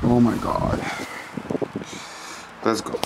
Oh my god. Let's go.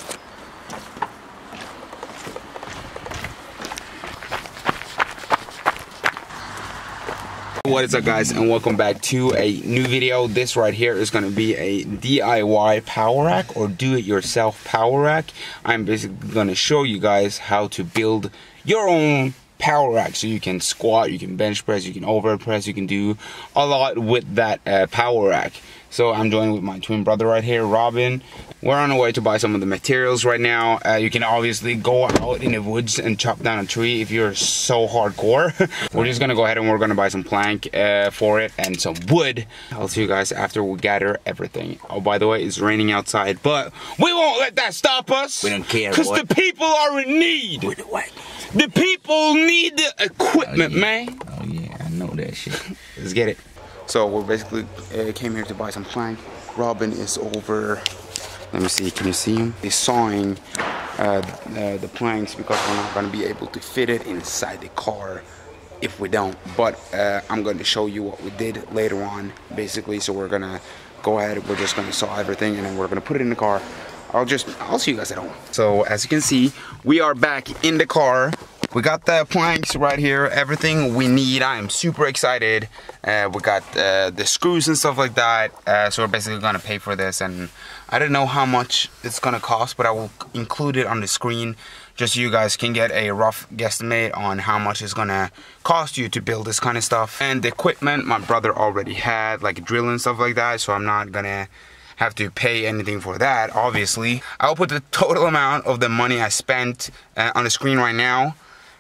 What is up, guys, and welcome back to a new video. This right here is going to be a DIY power rack or do-it-yourself power rack. I'm basically going to show you guys how to build your own power rack, so you can squat, you can bench press, you can overhead press, you can do a lot with that power rack. So I'm joined with my twin brother right here, Robin. We're on our way to buy some of the materials right now. You can obviously go out in the woods and chop down a tree if you're so hardcore. We're just gonna go ahead and we're gonna buy some plank for it and some wood. I'll see you guys after we gather everything. Oh, by the way, it's raining outside, but we won't let that stop us. We don't care, because the people are in need. With the what? The people need the equipment, man. Oh yeah, I know that shit. Let's get it. So we're basically came here to buy some plank. Robin is over, let me see, can you see him? He's sawing the planks because we're not going to be able to fit it inside the car if we don't. But I'm going to show you what we did later on, basically. So we're going to go ahead, we're just going to saw everything and then we're going to put it in the car. I'll see you guys at home. So as you can see, we are back in the car. We got the planks right here, everything we need. I am super excited. We got the screws and stuff like that. So we're basically gonna pay for this, and I don't know how much it's gonna cost, but I will include it on the screen just so you guys can get a rough guesstimate on how much it's gonna cost you to build this kind of stuff. And the equipment my brother already had, like a drill and stuff like that, so I'm not gonna have to pay anything for that, obviously. I'll put the total amount of the money I spent on the screen right now.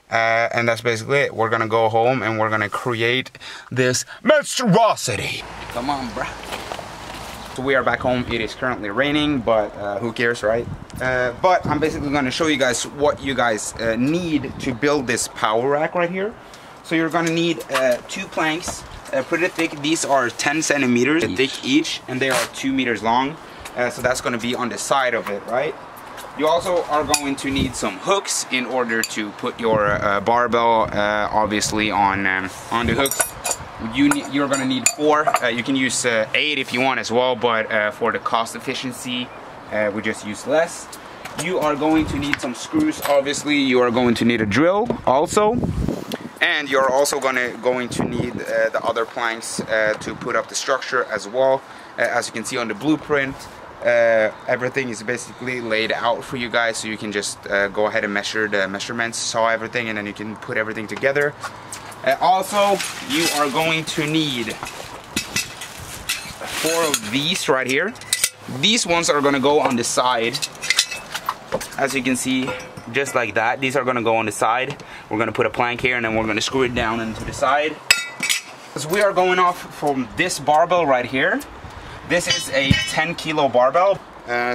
And that's basically it. We're gonna go home and we're gonna create this monstrosity. Come on, bruh. So we are back home. It is currently raining, but who cares, right? But I'm basically gonna show you guys what you guys need to build this power rack right here. So you're gonna need 2 planks, pretty thick. These are 10 centimeters thick each, and they are 2 meters long. So that's gonna be on the side of it, right? You also are going to need some hooks in order to put your barbell, obviously, on the hooks. You're going to need 4. You can use 8 if you want as well, but for the cost efficiency, we just use less. You are going to need some screws, obviously. You are going to need a drill also. And you're also going to need the other planks to put up the structure as well. As you can see on the blueprint, everything is basically laid out for you guys, so you can just go ahead and measure the measurements, saw everything, and then you can put everything together. Also, you are going to need 4 of these right here. These ones are going to go on the side, as you can see, just like that. These are going to go on the side. We're going to put a plank here and then we're going to screw it down into the side. So we are going off from this barbell right here. This is a 10 kilo barbell.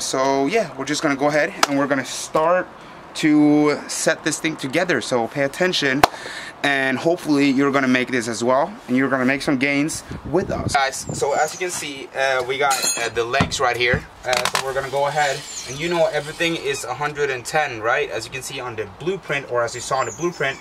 So yeah, we're just gonna go ahead and we're gonna start to set this thing together. So pay attention, and hopefully you're gonna make this as well, and you're gonna make some gains with us. Guys, so as you can see, we got the legs right here. So we're gonna go ahead, and you know everything is 110, right? As you can see on the blueprint, or as you saw on the blueprint.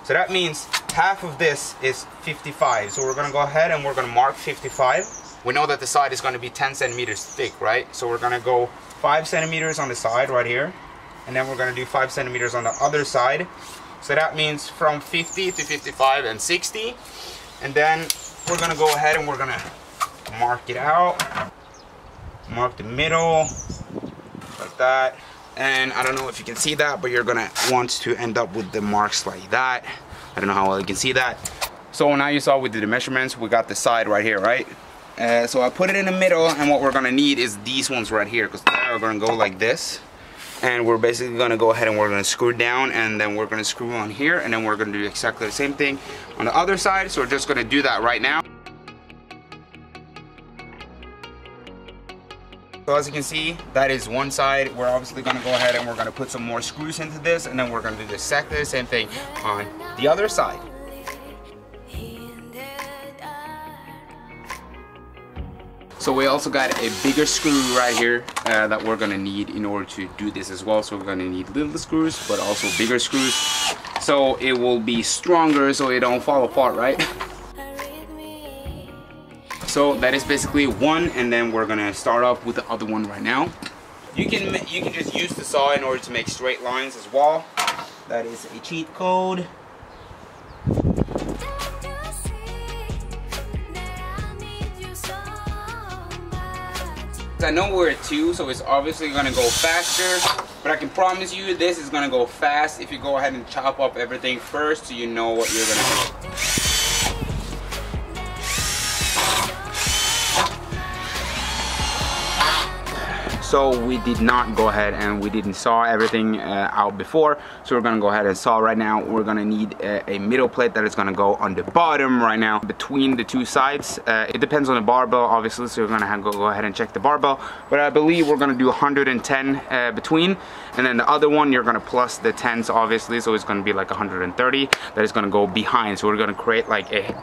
So that means half of this is 55. So we're gonna go ahead and we're gonna mark 55. We know that the side is going to be 10 centimeters thick, right? So we're going to go 5 centimeters on the side right here. And then we're going to do 5 centimeters on the other side. So that means from 50 to 55 and 60. And then we're going to go ahead and we're going to mark it out. Mark the middle, like that. And I don't know if you can see that, but you're going to want to end up with the marks like that. I don't know how well you can see that. So now you saw we did the measurements. We got the side right here, right? So I put it in the middle, and what we're gonna need is these ones right here, because they're gonna go like this. And we're basically gonna go ahead and we're gonna screw down, and then we're gonna screw on here, and then we're gonna do exactly the same thing on the other side. So we're just gonna do that right now. So as you can see, that is one side. We're obviously gonna go ahead and we're gonna put some more screws into this, and then we're gonna do exactly the same thing on the other side. So we also got a bigger screw right here that we're gonna need in order to do this as well. So we're gonna need little screws, but also bigger screws. So it will be stronger so it don't fall apart, right? So that is basically one, and then we're gonna start off with the other one right now. You can just use the saw in order to make straight lines as well. That is a cheat code. I know we're at 2, so it's obviously gonna go faster, but I can promise you this is gonna go fast if you go ahead and chop up everything first so you know what you're gonna do. So we did not go ahead and we didn't saw everything out before, so we're gonna go ahead and saw right now. We're gonna need a middle plate that is gonna go on the bottom right now between the two sides. It depends on the barbell obviously, so we're gonna have go ahead and check the barbell, but I believe we're gonna do 110 between, and then the other one you're gonna plus the 10s obviously, so it's gonna be like 130 that is gonna go behind. So we're gonna create like a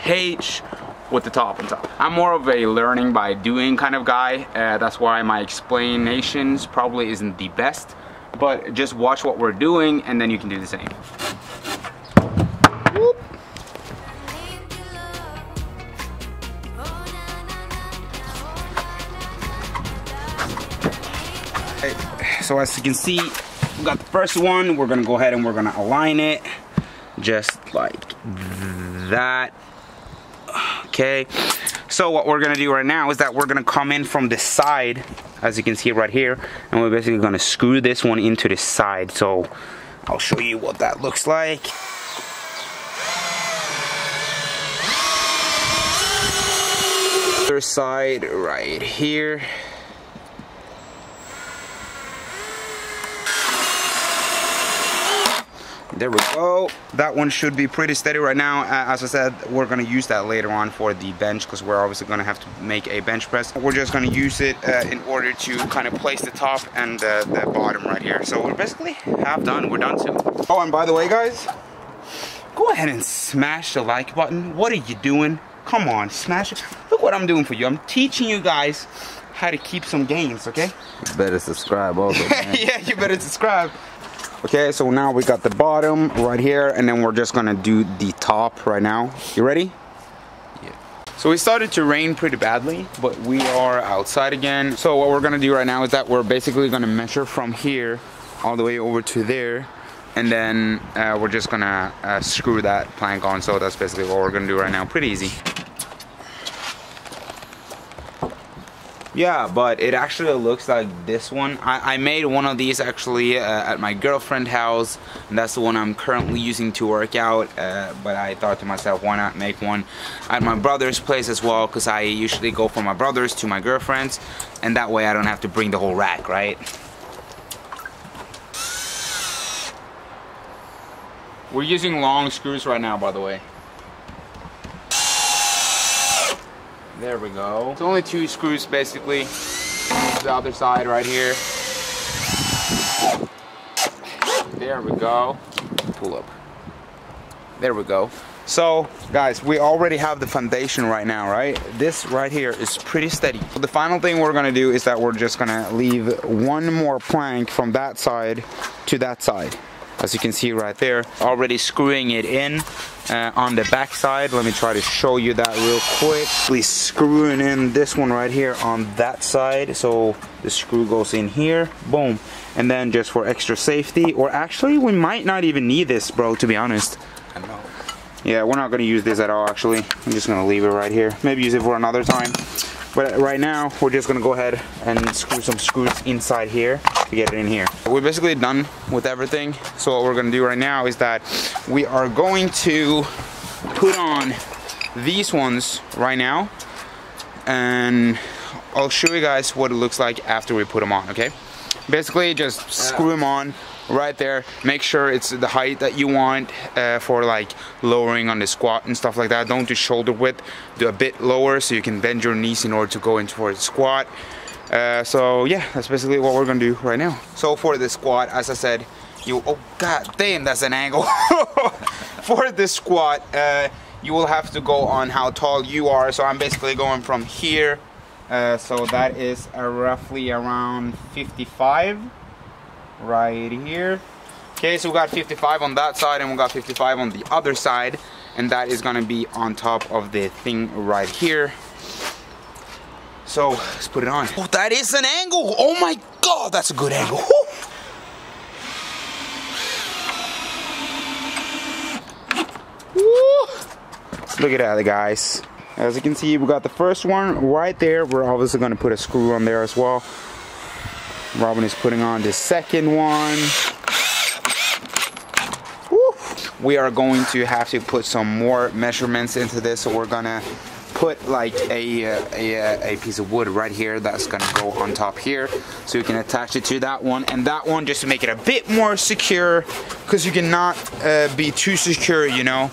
H with the top on top. I'm more of a learning by doing kind of guy. That's why my explanations probably isn't the best, but just watch what we're doing and then you can do the same. Whoop. So as you can see, we got the first one. We're gonna go ahead and we're gonna align it just like that. Okay, so what we're gonna do right now is that we're gonna come in from the side, as you can see right here, and we're basically gonna screw this one into the side. So I'll show you what that looks like. Other side right here. There we go. That one should be pretty steady right now. As I said, we're gonna use that later on for the bench because we're obviously gonna have to make a bench press. We're just gonna use it in order to kind of place the top and the bottom right here. So we're basically half done. We're done too. Oh, and by the way, guys, go ahead and smash the like button. What are you doing? Come on, smash it. Look what I'm doing for you. I'm teaching you guys how to keep some gains, okay? You better subscribe also, man. Yeah, you better subscribe. Okay, so now we got the bottom right here, and then we're just gonna do the top right now. You ready? Yeah. So we started to rain pretty badly, but we are outside again. So what we're gonna do right now is that we're basically gonna measure from here all the way over to there, and then we're just gonna screw that plank on. So that's basically what we're gonna do right now. Pretty easy. Yeah, but it actually looks like this one. I made one of these actually at my girlfriend's house, and that's the one I'm currently using to work out. But I thought to myself, why not make one at my brother's place as well? Because I usually go from my brother's to my girlfriend's, and that way I don't have to bring the whole rack, right? We're using long screws right now, by the way. There we go. It's only 2 screws basically. The other side right here. There we go. Pull up. There we go. So guys, we already have the foundation right now, right? This right here is pretty steady. So the final thing we're gonna do is that we're just gonna leave one more plank from that side to that side. As you can see right there, already screwing it in on the back side. Let me try to show you that real quick. Please screwing in this one right here on that side, so the screw goes in here, boom. And then just for extra safety, or actually we might not even need this, bro, to be honest. I know. Yeah, we're not gonna use this at all actually. I'm just gonna leave it right here. Maybe use it for another time. But right now, we're just gonna go ahead and screw some screws inside here to get it in here. We're basically done with everything. So what we're gonna do right now is that we are going to put on these ones right now. And I'll show you guys what it looks like after we put them on, okay? Basically, just screw them on right there. Make sure it's the height that you want for like lowering on the squat and stuff like that. Don't do shoulder width, do a bit lower so you can bend your knees in order to go into for the squat. So yeah, that's basically what we're gonna do right now. So for the squat, as I said, oh god damn, that's an angle. For the squat, you will have to go on how tall you are. So I'm basically going from here, so that is roughly around 55 right here. Okay, so we got 55 on that side and we got 55 on the other side, and that is gonna be on top of the thing right here. So let's put it on. Oh, that is an angle. Oh my God, that's a good angle. Woo. Woo. Look at that, guys. As you can see, we got the first one right there. We're obviously gonna put a screw on there as well. Robin is putting on the second one. Woo. We are going to have to put some more measurements into this, so we're gonna put like a piece of wood right here that's gonna go on top here, so you can attach it to that one and that one, just to make it a bit more secure, because you cannot be too secure, you know.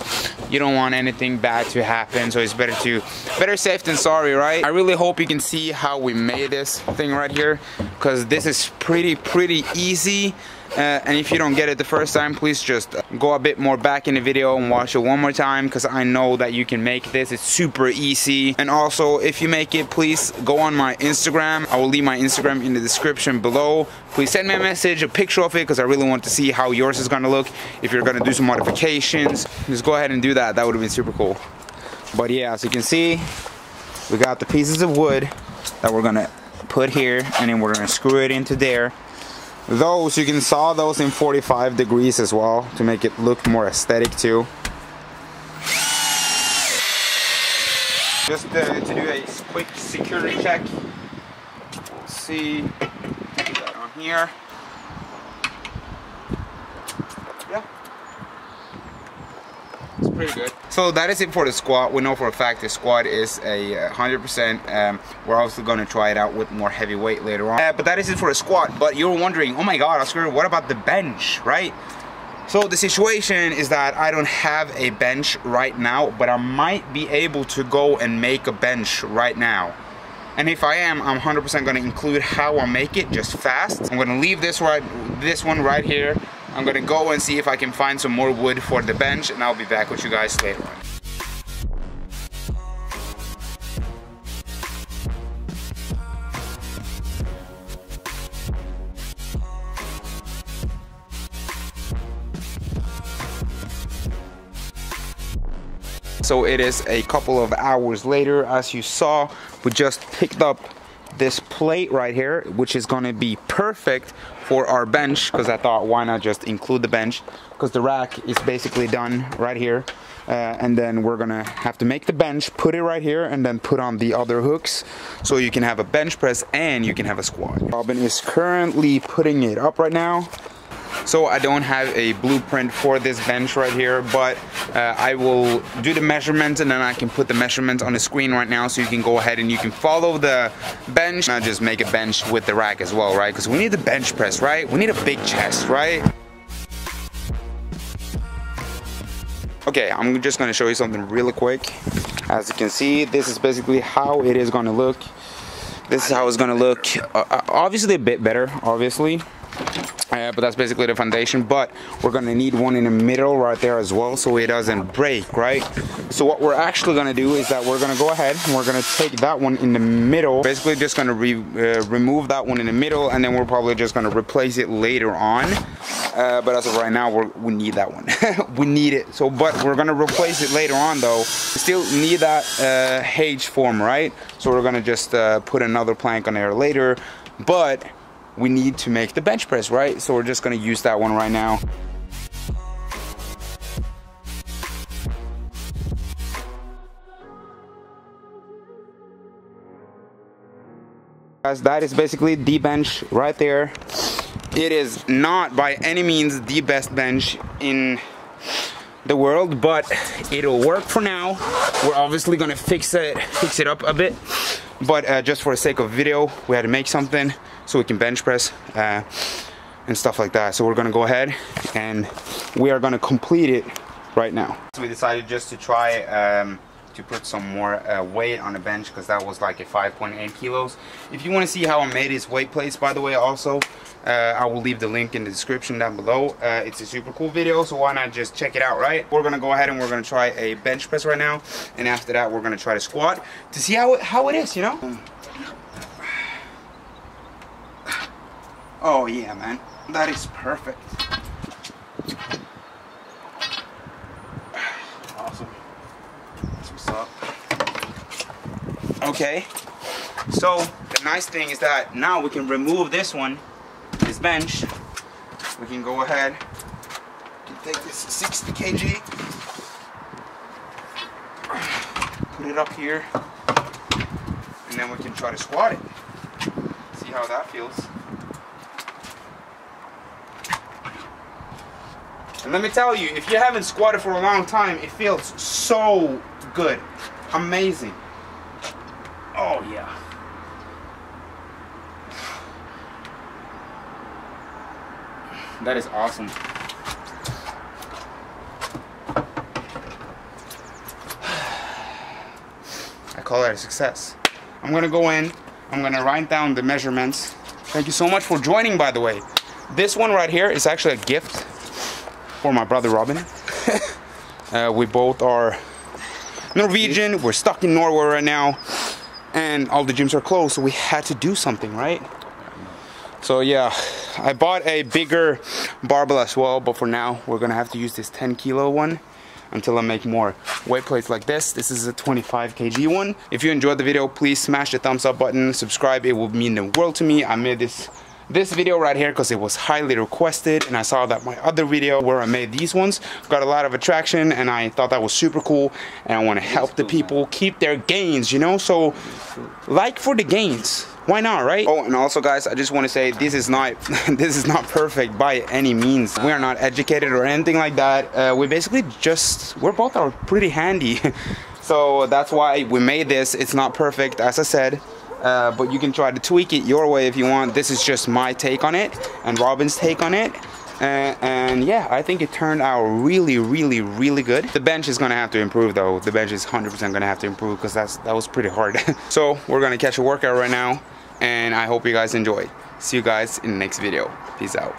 You don't want anything bad to happen, so it's better safe than sorry, right? I really hope you can see how we made this thing right here, because this is pretty easy. And if you don't get it the first time, please just go a bit more back in the video and watch it one more time, because I know that you can make this. It's super easy. And also, if you make it, please go on my Instagram. I will leave my Instagram in the description below. Please send me a message, a picture of it, because I really want to see how yours is gonna look. If you're gonna do some modifications, just go ahead and do that. That would have been super cool. But yeah, as you can see, we got the pieces of wood that we're gonna put here, and then we're gonna screw it into there. Those, you can saw those in 45 degrees as well, to make it look more aesthetic too. Just to do a quick security check. Let's see, put that on here. Yeah, it's pretty good. So that is it for the squat. We know for a fact the squat is a 100%. We're also going to try it out with more heavy weight later on. But that is it for the squat. But you're wondering, oh my God, Oscar, what about the bench, right? So the situation is that I don't have a bench right now, but I might be able to go and make a bench right now. And if I am, I'm 100% going to include how I make it, just fast. I'm going to leave this one right here. I'm gonna go and see if I can find some more wood for the bench, and I'll be back with you guys later on. So it is a couple of hours later. As you saw, we just picked up this plate right here, which is gonna be perfect for our bench, because I thought, why not just include the bench, because the rack is basically done right here. And then we're gonna have to make the bench, put it right here, and then put on the other hooks, so you can have a bench press and you can have a squat. Robin is currently putting it up right now. So I don't have a blueprint for this bench right here, but I will do the measurements, and then I can put the measurements on the screen right now, so you can go ahead and you can follow the bench. Not just make a bench with the rack as well, right? Because we need the bench press, right? We need a big chest, right? Okay, I'm just gonna show you something really quick. As you can see, this is basically how it is gonna look. This is how it's gonna look. Obviously a bit better, obviously. But that's basically the foundation, but we're gonna need one in the middle right there as well, so it doesn't break, right? So what we're actually gonna do is that we're gonna go ahead and we're gonna take that one in the middle, basically just gonna remove that one in the middle, and then we're probably just gonna replace it later on. But as of right now, we need that one. We need it. So, but we're gonna replace it later on though. We still need that H form, right? So we're gonna just put another plank on there later, but we need to make the bench press, right? So we're just gonna use that one right now. Guys, that is basically the bench right there. It is not by any means the best bench in the world, but it'll work for now. We're obviously gonna fix it up a bit, but just for the sake of video, we had to make something so we can bench press and stuff like that. So we're gonna go ahead and we are gonna complete it right now. So we decided just to try to put some more weight on the bench, because that was like a 5.8 kilos. If you want to see how I made his weight plates, by the way, also I will leave the link in the description down below. It's a super cool video, so why not just check it out, right? We're gonna go ahead and we're gonna try a bench press right now, and after that we're gonna try to squat to see how it is, you know. Oh yeah, man, that is perfect. Awesome. That's what's up. Okay, So the nice thing is that now we can remove this one, this bench. We can go ahead, we can take this 60 kg, put it up here, and then we can try to squat it. See how that feels. And let me tell you, if you haven't squatted for a long time, it feels so good. Amazing. Oh yeah. That is awesome. I call that a success. I'm gonna go in, I'm gonna write down the measurements. Thank you so much for joining, by the way. This one right here is actually a gift for my brother Robin. We both are Norwegian, we're stuck in Norway right now, and all the gyms are closed, so we had to do something, right? So yeah, I bought a bigger barbell as well, but for now we're gonna have to use this 10 kilo one until I make more weight plates like this. This is a 25 kg one. If you enjoyed the video, please smash the thumbs up button, subscribe, it will mean the world to me. I made this video right here because it was highly requested, and I saw that my other video where I made these ones got a lot of attraction, and I thought that was super cool, and I want to help the people keep their gains, you know. So like for the gains, why not, right? Oh, and also guys, I just want to say this is not this is not perfect by any means. We are not educated or anything like that. We basically we're both are pretty handy. So that's why we made this. It's not perfect, as I said. But you can try to tweak it your way if you want. This is just my take on it and Robin's take on it. And yeah, I think it turned out really, really, really good. The bench is gonna have to improve though. The bench is 100% gonna have to improve because that was pretty hard. So we're gonna catch a workout right now, and I hope you guys enjoyed. See you guys in the next video. Peace out.